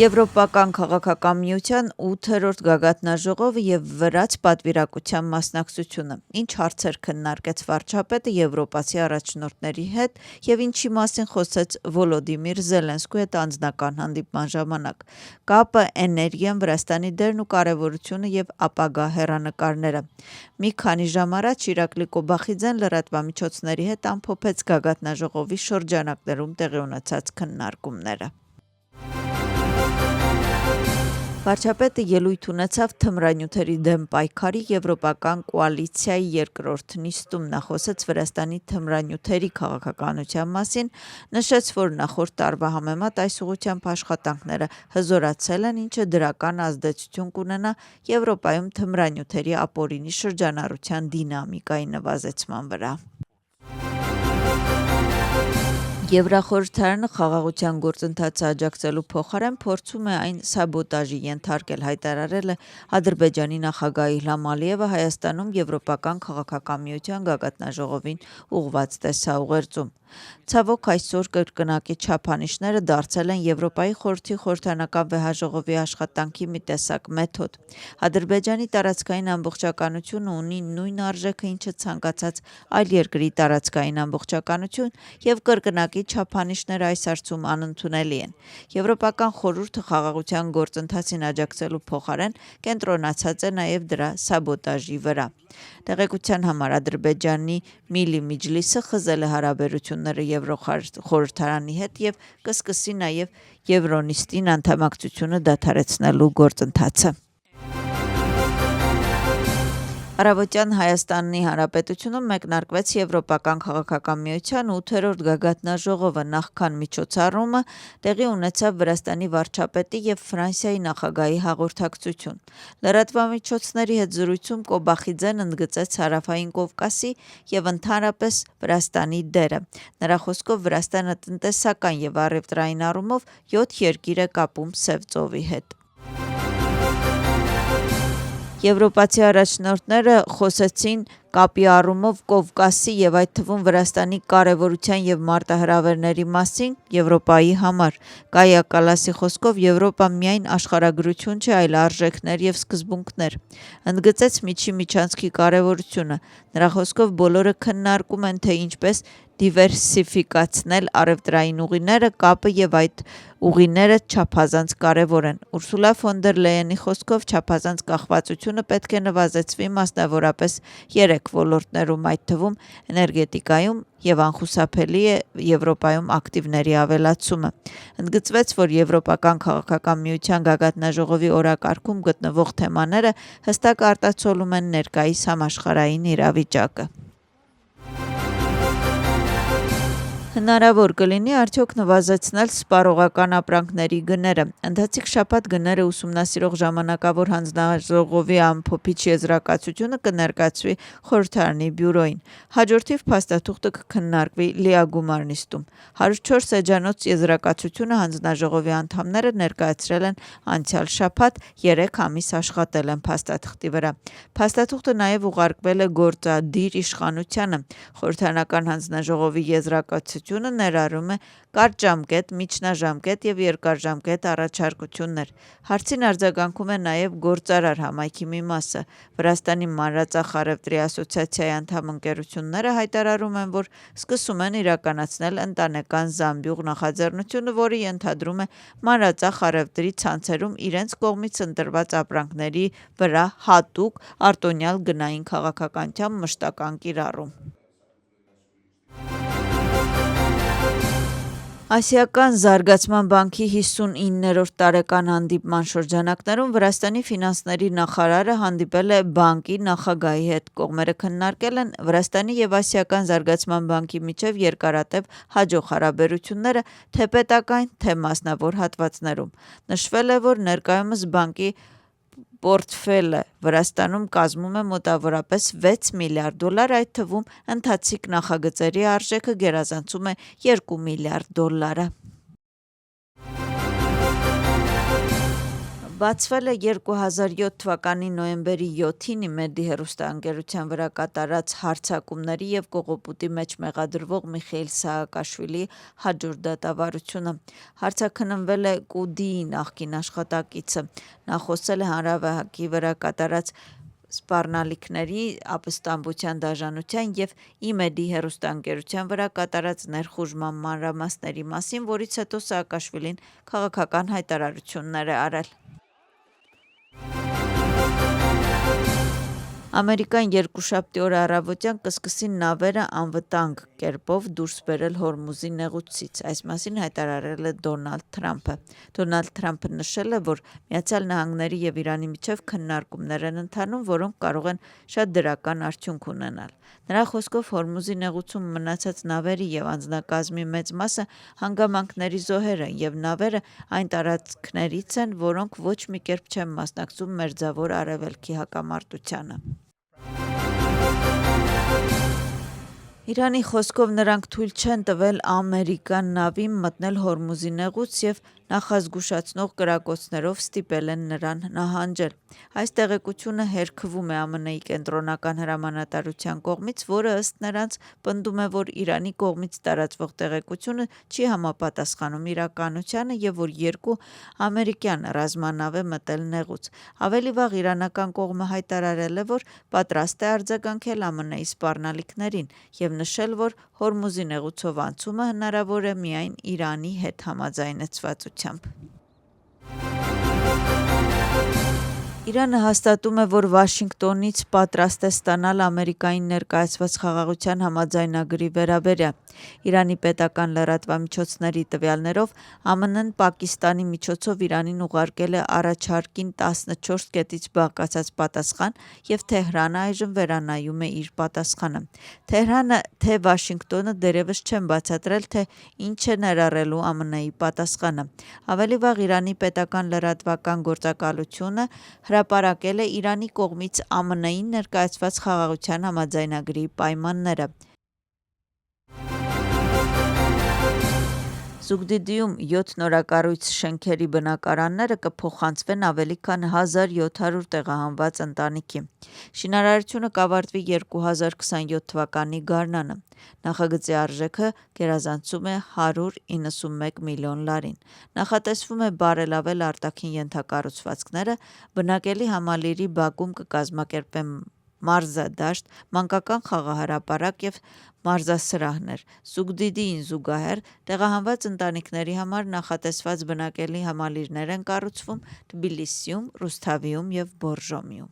Եվրոպական քաղաքական միության 8-րդ գագաթնաժողովը եւ վրաց պատվիրակության մասնակցությունը, ինչ հարցեր քննարկեց վարչապետը եվրոպացի առաջնորդների հետ եւ ինչի մասին խոսեց Վոլոդիմիր Զելենսկու հետ անձնական հանդիպման ժամանակ, կապը, էներգիան, Վրաստանի դերն ու կարեւորությունը եւ ապագա հեռանկարները։ Մի քանի ժամ առաջ Իրակլի Կոբախիձեն լրատվամիջոցների հետ ամփոփեց գագաթնաժողովի շրջանակներում տեղի ունեցած քննարկումները։ Վարչապետը ելույթ ունեցավ թմրանյութերի դեմ պայքարի եվրոպական կոալիցիայի երկրորդ նիստում, նա խոսեց Վրաստանի թմրանյութերի քաղաքականության մասին, նշեց, որ նախորդ տարվա համեմատ այս ուղղությամբ աշխատանքները հզորացել են, ինչը դրական ազդեցություն կունենա Եվրոպայում թմրանյութերի ապօրինի շրջանառության դինամիկայի նվազեցման վրա։ Եվրախորհրդարանը խաղաղության գործընթացը աջակցելու փոխարեն փորձում է այն սաբոտաժի ենթարկել, հայտարարել է Ադրբեջանի նախագահ Իլհամ Ալիևը Հայաստանում Եվրոպական քաղաքական միության գագաթնաժողովին ուղղված տեսաուղերձում։ Ցավոք այսօր կրկնակի չափանիշները դարձել են Եվրոպայի խորհրդի խորհրդանական վեհաժողովի աշխատանքի մի տեսակ մեթոդ։ Ադրբեջանի տարածքային ամբողջականությունը ունի նույն արժեքը, ինչը ցանկացած այլ երկրի տարածքային ամբողջականություն եւ կրկնակի չափանիշները այս հարցում անընդունելի են։ Եվրոպական խորհուրդը խաղաղության գործընթացին աջակցելու փոխարեն կենտրոնացած է նաեւ դրա սաբոտաժի վրա։ Տեղեկության համար Ադրբեջանի Միլի Միջլիսը խզել է հարաբերությունները Եվրոխորհրդարանի հետ եւ կսկսի նաեւ Եվրոնիստին անդամակցությունը դադարեցնելու գործընթացը։ Առավոտյան Հայաստանի Հանրապետությունում մեկնարկվեց Եվրոպական քաղաքական միության 8-րդ գագաթնաժողովը, նախքան միջոցառումը տեղի ունեցավ Վրաստանի վարչապետի եւ Ֆրանսիայի նախագահի հաղորդակցություն։ Լրատվամիջոցների հետ զրույցում Կոբախիձեն ընդգծեց Հարավային Կովկասի եւ ընդհանրապես Վրաստանի դերը։ Նրա խոսքով Վրաստանը տնտեսական եւ առևտրային առումով 7 երկիր է կապում Սև ծովի հետ։ Եվրոպացի առաջնորդները խոսեցին կապի առումով Կովկասի եւ այդ թվում Վրաստանի կարեւորության եւ մարտահրավերների մասին Եվրոպայի համար։ Կայա Կալասի խոսքով Եվրոպա միայն աշխարհագրություն չէ, այլ արժեքներ եւ սկզբունքներ։ Ընդգծեց միջի միջանցքի կարեւորությունը։ Նրա խոսքով բոլորը քննարկում են, թե ինչպես դիվերսիֆիկացնել առևտրային ուղիները, կապը եւ այդ ուղիները չափազանց կարևոր են։ Ուրսուլա ֆոն դեր Լեյենի խոսքով չափազանց կախվածությունը պետք է նվազեցվի մասնավորապես 3 ոլորտներում, այդ թվում էներգետիկայում եւ անխուսափելի է Եվրոպայում ակտիվների ավելացումը։ Ընդգծվեց, որ Եվրոպական քաղաքական միության գագաթնաժողովի օրակարգում գտնվող թեմաները հստակ արտացոլում են ներկայիս համաշխարհային իրավիճակը։ Հնարավոր կլինի արդյոք նվազեցնել սպառողական ապրանքների գները։ Ընթացիկ շաբաթ գները ուսումնասիրող ժամանակավոր հանձնաժողովի ամփոփիչ եզրակացությունը կներկայացվի խորհրդարանի բյուրոյին։ Հաջորդիվ փաստաթուղթը կքննարկվի լիագումար նիստում։ 104 էջանոց եզրակացությունը հանձնաժողովի անդամները ներկայացրել են անցյալ շաբաթ, 3 ամիս աշխատել են փաստաթղթի վրա։ Փաստաթուղթը նաև ուղարկվել է գործադիր իշխանությանը։ Խորհրդարանական հանձնաժողովի եզրակացությունը ներառում է կարճ ժամկետ, միջնաժամկետ եւ երկարաժամկետ առաջարկություններ։ Հարցին արձագանքում է նաեւ գործարար համայնքի մի մասը։ Վրաստանի մանրածախ առևտրի ասոցիացիայի անդամ ընկերությունները հայտարարում են, որ սկսում են իրականացնել ընտանեկան զամբյուղ նախաձեռնությունը, որը ենթադրում է մանրածախ առևտրի ցանցերում իրենց կողմից ընտրված ապրանքների վրա հատուկ արտոնյալ գնային քաղաքականության մշտական կիրառում։ Ասիական զարգացման բանկի 59-րդ տարեկան հանդիպման շրջանակներում Վրաստանի ֆինանսների նախարարը հանդիպել է բանկի նախագահի հետ։ Կողմերը քննարկել են Վրաստանի եւ Ասիական զարգացման բանկի միջև երկարատև հաջող հարաբերությունները թե պետական, թե մասնավոր հատվածներում։ Նշվել է, որ ներկայումս բանկի պորտֆելը Վրաստանում կազմում է մոտավորապես 6 միլիարդ դոլար, այդ թվում ընթացիկ նախագծերի արժեքը գերազանցում է 2 միլիարդ դոլարը։ Բացվել է 2007 թվականի նոյեմբերի 7-ին Իմեդի հեռուստաընկերության վրա կատարած հարձակումների եւ կողոպուտի մեջ մեղադրվող Միխայիլ Սահակաշվիլիի հաջորդ դատավարությունը։ Հարցաքննվել է ԿՈՒԴ-ի նախկին աշխատակիցը։ Նա խոսել է հանրահավաքի վրա կատարած սպառնալիքների, ապստամբության դաժանության եւ Իմեդի հեռուստաընկերության վրա կատարած ներխուժման մանրամասների մասին, որից հետո Սահակաշվիլին քաղաքական հայտարարություններ է արել։ Ամերիկան երկուշաբթի օրը առավոտյան կսկսի նավերը անվտանգ կերպով դուրս բերել Հորմուզի նեղուցից, այս մասին հայտարարել է Դոնալդ Թրամփը։ Դոնալդ Թրամփը նշել է, որ Միացյալ Նահանգների եւ Իրանի միջև քննարկումներ են ընթանում, որոնք կարող են շատ դրական արդյունք ունենալ։ Նրա խոսքով Հորմուզի նեղուցում մնացած նավերի եւ անձնակազմի մեծ մասը հանգամանքների զոհեր են եւ նավերը այն տարածքներից են, որոնք ոչ մի կերպ չեն մասնակցում Մերձավոր Արևելքի հակամարտությանը։ Իրանի խոսքով նրանք թույլ չեն տվել ամերիկյան նավին մտնել Հորմուզի նեղուց եւ նախազգուշացնող կրակոցներով ստիպել են նրան նահանջել։ Այս տեղեկությունը հերքվում է ԱՄՆ-ի կենտրոնական հրամանատարության կողմից, որը ըստ նրանց պնդում է, որ Իրանի կողմից տարածվող տեղեկությունը չի համապատասխանում իրականությանը եւ որ երկու ամերիկյան ռազմանավ է մտել նեղուց։ Ավելի վաղ իրանական կողմը հայտարարել է, որ պատրաստ է արձագանքել ԱՄՆ-ի սպառնալիքներին եւ նշել, որ Հորմուզի նեղուցով անցումը հնարավոր է միայն Իրանի հետ համաձայնեցվածությամբ։ Իրանը հաստատում է, որ Վաշինգտոնից պատրաստ է ստանալ Ամերիկային ներկայացված խաղաղության համաձայնագրի վերաբերյալ։ Իրանի պետական լրատվամիջոցների տվյալներով ԱՄՆ-ն Պակիստանի միջոցով Իրանին ուղարկել է առաջարկին 14 կետից բաղկացած պատասխան եւ Թեհրանը այժմ վերանայում է իր պատասխանը։ Թեհրանը թե Վաշինգտոնը դեռևս չեն բացատրել, թե ինչ է ներառելու ԱՄՆ-ի պատասխանը։ Ավելի վաղ Իրանի պետական լրատվական գործակալությունը հրապարակել է Իրանի կողմից ԱՄՆ-ին ներկայացված խաղաղության համաձայնագրի պայմանները։ Զուգդիդիում 7 նորակառույց շենքերի բնակարանները կփոխանցվեն ավելի քան 1700 տեղահանված ընտանիքի։ Շինարարությունը կավարտվի 2027 թվականի գարնանը։ Նախագծի արժեքը գերազանցում է 191 միլիոն լարին։ Նախատեսվում է բարելավել արտաքին ենթակառուցվածքները, բնակելի համալիրի բակում կկազմակերպվեն մարզադաշտ, մանկական խաղահրապարակ եւ մարզասրահներ։ Զուգդիդիին զուգահեռ տեղահանված ընտանիքների համար նախատեսված բնակելի համալիրներ են կառուցվում Թբիլիսիում, Ռուսթավիում եւ Բորժոմիում։